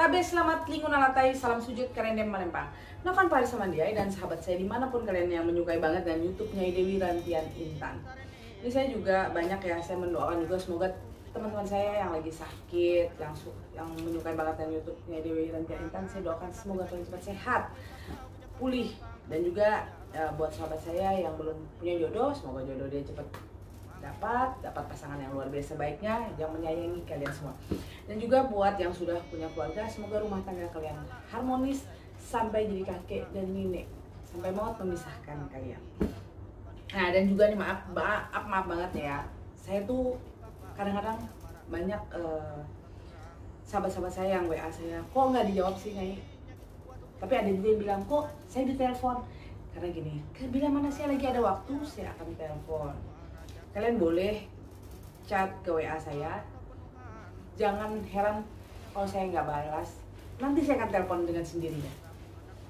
KB selamat lingun alatai, salam sujud kalian yang melempang. Novan Paris Samandiai dan sahabat saya dimanapun kalian yang menyukai banget dan YouTube-nya Dewi Rantian Intan. Ini saya juga banyak ya, saya mendoakan juga semoga teman-teman saya yang lagi sakit, yang menyukai banget dan YouTube-nya Dewi Rantian Intan, saya doakan semoga kalian cepat sehat, pulih. Dan juga buat sahabat saya yang belum punya jodoh, semoga jodoh dia cepat dapat pasangan yang luar biasa baiknya, yang menyayangi kalian semua. Dan juga buat yang sudah punya keluarga, semoga rumah tangga kalian harmonis sampai jadi kakek dan nenek, sampai maut memisahkan kalian. Nah, dan juga nih maaf banget ya, saya tuh kadang-kadang banyak sahabat-sahabat saya yang WA saya, kok nggak dijawab sih Nyai? Tapi ada juga yang bilang, kok saya ditelepon? Karena gini, bila mana saya lagi ada waktu, saya akan telepon. Kalian boleh chat ke WA saya. Jangan heran kalau saya nggak balas. Nanti saya akan telepon dengan sendirinya.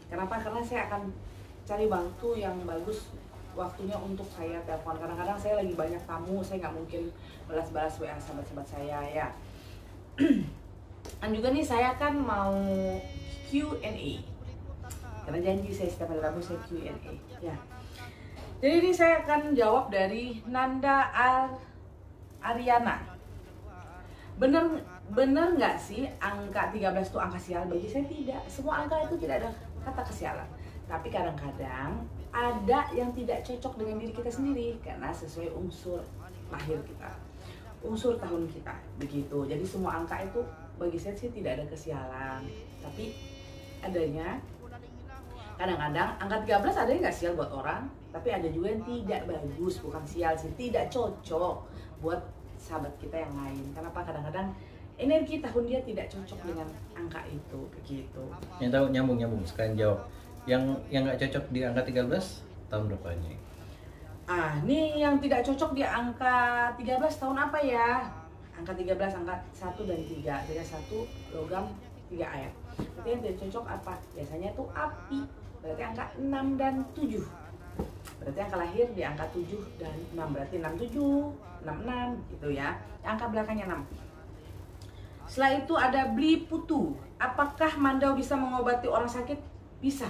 Kenapa? Karena saya akan cari waktu yang bagus waktunya untuk saya telepon. Kadang-kadang saya lagi banyak tamu, saya nggak mungkin balas-balas WA sahabat-sahabat saya ya. Dan juga nih saya kan mau Q&A. Karena janji saya setiap hari Rabu saya Q&A ya. Jadi ini saya akan jawab dari Nanda Ariana. Bener nggak sih angka 13 itu angka sial? Bagi saya tidak. Semua angka itu tidak ada kata kesialan. Tapi kadang-kadang ada yang tidak cocok dengan diri kita sendiri karena sesuai unsur lahir kita, unsur tahun kita, begitu. Jadi semua angka itu bagi saya sih tidak ada kesialan. Tapi adanya kadang-kadang angka 13 ada yang nggak sial buat orang, tapi ada juga yang tidak bagus, bukan sial sih, tidak cocok buat sahabat kita yang lain. Kenapa? Kadang-kadang energi tahun dia tidak cocok dengan angka itu, begitu. Yang tahu nyambung sekarang jawab. Yang nggak cocok di angka 13 tahun berapanya? Ini yang tidak cocok di angka 13 tahun apa ya? Angka 13, angka 1 dan 3. Jadi 1 logam 3 air. Berarti yang tidak cocok apa? Biasanya itu api. Berarti angka 6 dan 7. Berarti angka lahir di angka 7 dan 6. Berarti 67, 66 gitu ya. Angka belakangnya 6. Setelah itu ada Bli Putu. Apakah mandau bisa mengobati orang sakit? Bisa.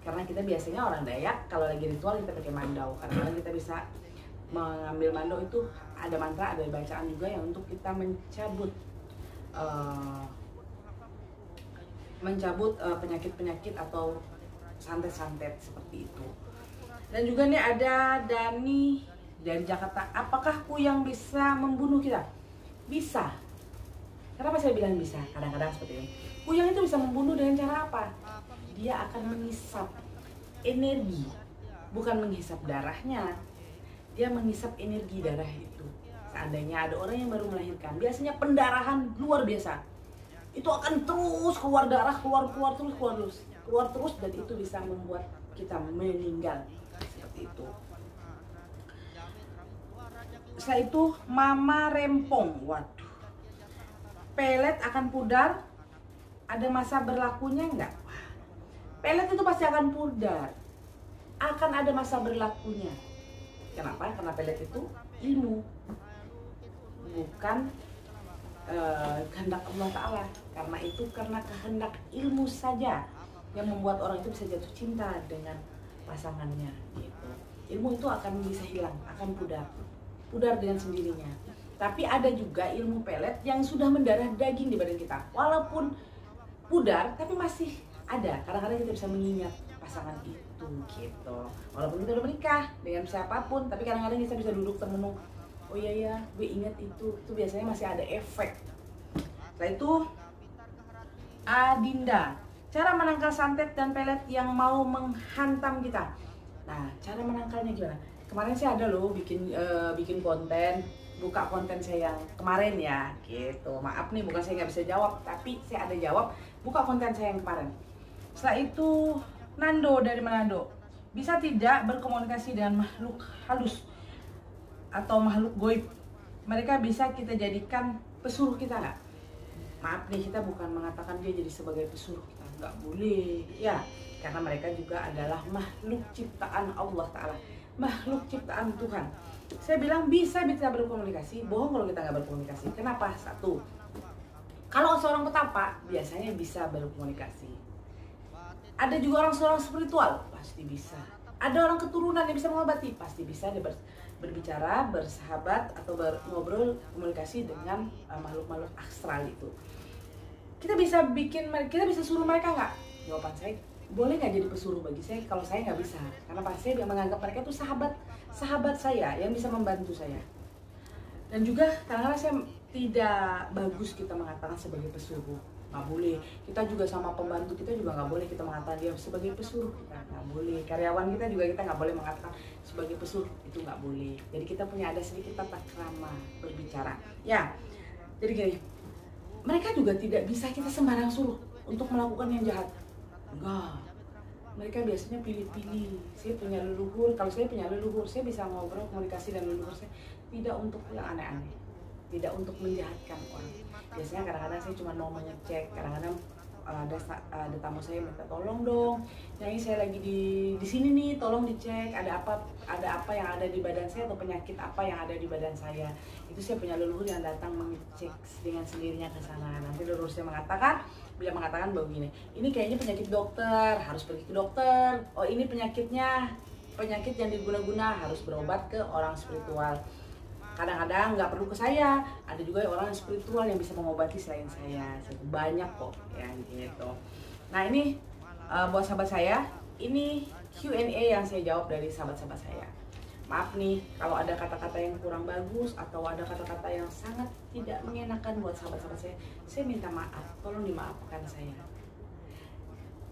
Karena kita biasanya orang Dayak kalau lagi ritual kita pakai mandau. Kadang-kadang kita bisa mengambil mandau itu ada mantra, ada bacaan juga yang untuk kita mencabut penyakit-penyakit atau santet-santet seperti itu. Dan juga nih ada Dani dari Jakarta. Apakah kuyang bisa membunuh kita? Bisa. Kenapa saya bilang bisa? Kadang-kadang seperti ini. Kuyang itu bisa membunuh dengan cara apa? Dia akan menghisap energi, bukan menghisap darahnya. Dia menghisap energi darah itu. Seandainya ada orang yang baru melahirkan, biasanya pendarahan luar biasa. Itu akan terus keluar darah, keluar terus, dan itu bisa membuat kita meninggal seperti itu. Setelah itu Mama Rempong, waduh, pelet akan pudar, ada masa berlakunya enggak? Pelet itu pasti akan pudar, akan ada masa berlakunya. Kenapa? Karena pelet itu ilmu, bukan kehendak Allah Ta'ala. Karena itu karena kehendak ilmu saja yang membuat orang itu bisa jatuh cinta dengan pasangannya gitu. Ilmu itu akan bisa hilang, akan pudar dengan sendirinya. Tapi ada juga ilmu pelet yang sudah mendarah daging di badan kita. Walaupun pudar tapi masih ada. Kadang-kadang kita bisa mengingat pasangan itu gitu. Walaupun kita udah menikah dengan siapapun, tapi kadang-kadang kita bisa duduk termenung. Oh iya ya, gue ingat itu. Itu biasanya masih ada efek. Setelah itu Adinda, cara menangkal santet dan pelet yang mau menghantam kita. Nah, cara menangkalnya gimana? Kemarin saya ada loh bikin konten, buka konten saya yang kemarin ya, gitu. Maaf nih, bukan saya nggak bisa jawab, tapi saya ada jawab. Buka konten saya yang kemarin. Setelah itu Nando dari Manado, bisa tidak berkomunikasi dengan makhluk halus atau makhluk goib? Mereka bisa kita jadikan pesuruh kita nggak? Maaf nih, kita bukan mengatakan dia jadi sebagai pesuruh kita, nggak boleh ya, karena mereka juga adalah makhluk ciptaan Allah Ta'ala, makhluk ciptaan Tuhan. Saya bilang bisa berkomunikasi, bohong kalau kita nggak berkomunikasi. Kenapa? Satu, Kalau seorang petapa biasanya bisa berkomunikasi. Ada juga seorang spiritual, pasti bisa. Ada orang keturunan yang bisa mengobati, pasti bisa dia berbicara, bersahabat atau ngobrol komunikasi dengan makhluk-makhluk astral itu. Kita bisa suruh mereka nggak? Jawaban saya, boleh nggak jadi pesuruh bagi saya? Kalau saya nggak bisa, karena pasti saya menganggap mereka itu sahabat saya yang bisa membantu saya. Dan juga kadang-kadang saya tidak bagus kita mengatakan sebagai pesuruh, nggak boleh. Kita juga sama pembantu kita juga nggak boleh kita mengatakan dia sebagai pesuruh, kita nggak boleh. Karyawan kita juga kita nggak boleh mengatakan sebagai pesuruh, itu nggak boleh. Jadi kita punya ada sedikit tata krama berbicara. Ya, jadi gini, mereka juga tidak bisa kita sembarang suruh untuk melakukan yang jahat. Enggak. Mereka biasanya pilih-pilih. Saya punya leluhur, kalau saya punya leluhur, saya bisa ngobrol komunikasi dengan leluhur saya tidak untuk yang aneh-aneh, tidak untuk menjahatkan orang. Biasanya kadang-kadang saya cuma mau mengecek, kadang-kadang ada tamu saya minta tolong dong, Nyai saya lagi di sini nih, tolong dicek ada apa yang ada di badan saya atau penyakit apa yang ada di badan saya. Itu saya punya leluhur yang datang mengecek dengan sendirinya ke sana. Nanti leluhur saya bila mengatakan bahwa gini, ini kayaknya penyakit dokter, harus pergi ke dokter. Oh ini penyakit yang diguna-guna, harus berobat ke orang spiritual. Kadang-kadang nggak perlu ke saya, ada juga orang spiritual yang bisa mengobati selain saya. Banyak kok yang gitu. Nah ini buat sahabat saya, ini Q&A yang saya jawab dari sahabat-sahabat saya. Maaf nih kalau ada kata-kata yang kurang bagus atau ada kata-kata yang sangat tidak mengenakan buat sahabat-sahabat saya minta maaf, tolong dimaafkan saya.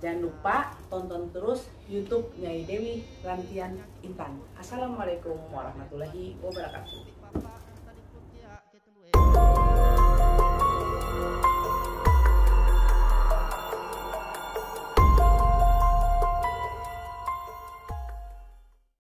Jangan lupa tonton terus YouTube Nyai Dewi Rantian Intan. Assalamualaikum warahmatullahi wabarakatuh.